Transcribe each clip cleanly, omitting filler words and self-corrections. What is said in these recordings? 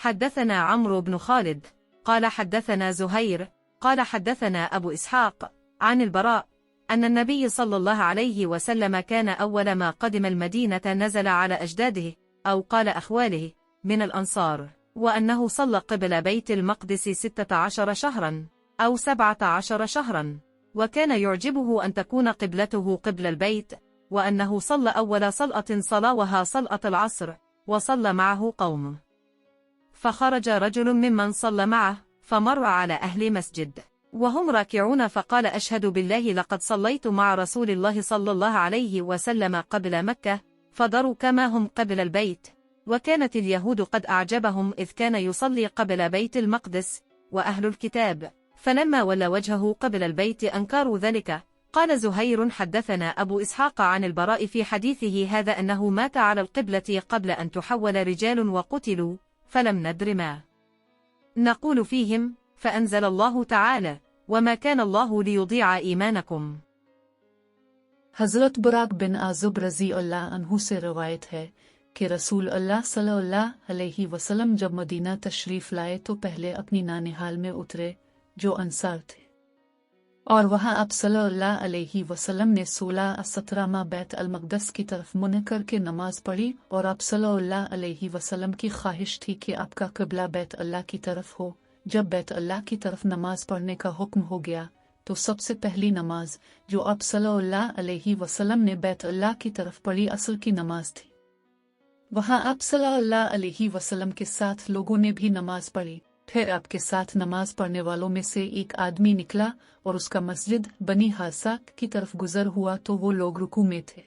حدثنا عمرو بن خالد قال حدثنا زهير قال حدثنا أبو إسحاق عن البراء أن النبي صلى الله عليه وسلم كان أول ما قدم المدينة نزل على أجداده أو قال أخواله من الأنصار، وأنه صلى قبل بيت المقدس 16 شهرا أو 17 شهرا، وكان يعجبه أن تكون قبلته قبل البيت، وأنه صلى أول صلأة صلاوها صلأة العصر، وصلى معه قوم، فخرج رجل ممن صلى معه فمر على أهل مسجد وهم راكعون فقال: أشهد بالله لقد صليت مع رسول الله صلى الله عليه وسلم قبل مكة، فدروا كما هم قبل البيت. وكانت اليهود قد أعجبهم إذ كان يصلي قبل بيت المقدس، وأهل الكتاب فلما ولى وجهه قبل البيت أنكروا ذلك. قال زهير: حدثنا أبو إسحاق عن البراء في حديثه هذا أنه مات على القبلة قبل أن تحول رجال وقتلوا، فلم ندر ما نقول فيهم، فأنزل الله تعالى: وما كان الله ليضيع إيمانكم। हज़रत बुराक बिन आज़ुब रज़ी अल्लाह अन्हु से रवायत है कि रसूल अल्लाह सल्लल्लाहु अलैहि वसल्लम जब मदीना तशरीफ़ लाए तो पहले अपनी नानिहाल में उतरे जो अंसार थे, और वहाँ आप सल्लल्लाहु अलैहि वसल्लम ने 16-17 माह बैत अल-मक़दस की तरफ मुँह करके नमाज पढ़ी, और आप सल्लल्लाहु अलैहि वसल्लम की ख्वाहिश थी कि आपका क़िबला बैत अल्लाह की तरफ हो। जब बैत अल्लाह की तरफ नमाज पढ़ने का हुक्म हो गया तो सबसे पहली नमाज जो आप सल्लल्लाहु अलैहि वसल्लम ने बैत अल्लाह की तरफ पढ़ी असल की नमाज थी। वहाँ आप सल्लल्लाहु अलैहि वसल्लम के साथ लोगों ने भी नमाज पढ़ी। फिर आपके साथ नमाज पढ़ने वालों में से एक आदमी निकला और उसका मस्जिद बनी हासा की तरफ गुजर हुआ तो वो लोग रुकू में थे।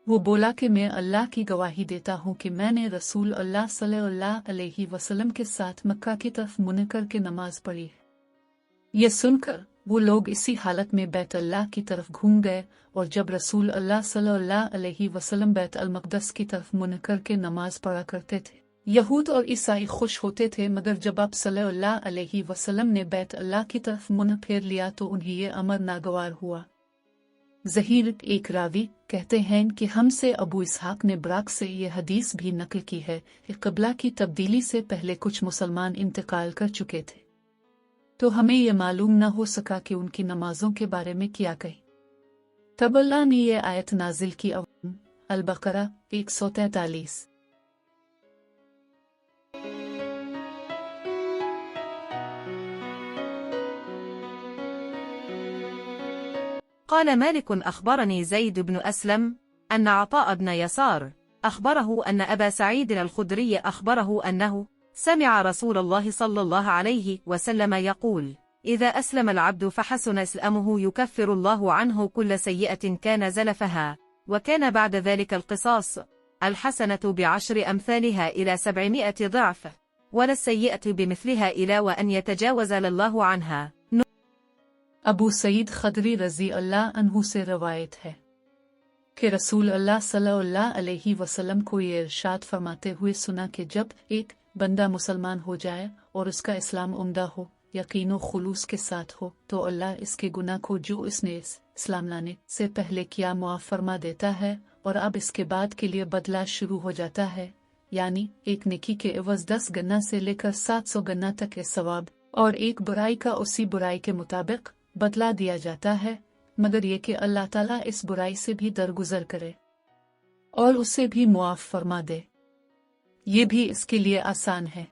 वो बोला कि मैं अल्लाह की गवाही देता हूँ कि मैंने रसूल अल्लाह सल्लल्लाहु अलैहि वसल्लम के साथ मक्का की तरफ मुँह करके नमाज पढ़ी है। ये सुनकर वो लोग इसी हालत में बैत अल्लाह की तरफ घूम गए, और जब रसूल अल्लाह सल्लल्लाहु अलैहि वसल्लम बैत अल-मक़दस की तरफ मुँह करके नमाज पढ़ा करते थे, यहूद और ईसाई खुश होते थे, मगर जब आप सल्लल्लाहु अलैहि वसल्लम ने बैत अल्लाह की तरफ मुँह फेर लिया तो उन्हें ये अमर नागवार हुआ। ज़हीर एक रावी कहते हैं कि हमसे अबू इसहाक ने बुराक से ये हदीस भी नकल की है कि क़िबला की तब्दीली से पहले कुछ मुसलमान इंतकाल कर चुके थे, तो हमें यह मालूम न हो सका कि उनकी नमाजों के बारे में क्या कही। तब अल्लाह ने यह आयत नाजिल की। अल-बक़रा 143। قال مالك: أخبرني زيد بن أسلم أن عطاء بن يسار أخبره أن أبا سعيد الخدري أخبره أنه سمع رسول الله صلى الله عليه وسلم يقول: إذا أسلم العبد فحسن إسلامه يكفر الله عنه كل سيئة كان زلفها، وكان بعد ذلك القصاص، الحسنة ب10 أمثالها إلى 700 ضعف، ولا السيئة بمثلها إلى وأن يتجاوز الله عنها। अबू सईद खदरी रज़ी अल्लाह अन्हु से रवायत है कि रसूल अल्लाह सल्लल्लाहु अलैहि वसल्लम को ये इरशाद फरमाते हुए सुना कि जब एक बंदा मुसलमान हो जाए और उसका इस्लाम उम्दा हो, यकीन व खुलूस के साथ हो, तो अल्लाह इसके गुनाह को जो इसने इस्लाम लाने से पहले किया मुआफ़ फरमा देता है, और अब इसके बाद के लिए बदला शुरू हो जाता है, यानी एक नेकी के एवज़ 10 गन्ना से लेकर 700 गन्ना तक के सवाब, और एक बुराई का उसी बुराई के मुताबिक बदला दिया जाता है, मगर ये कि अल्लाह ताला इस बुराई से भी दरगुजर करे और उसे भी मुआफ़ फरमा दे। ये भी इसके लिए आसान है।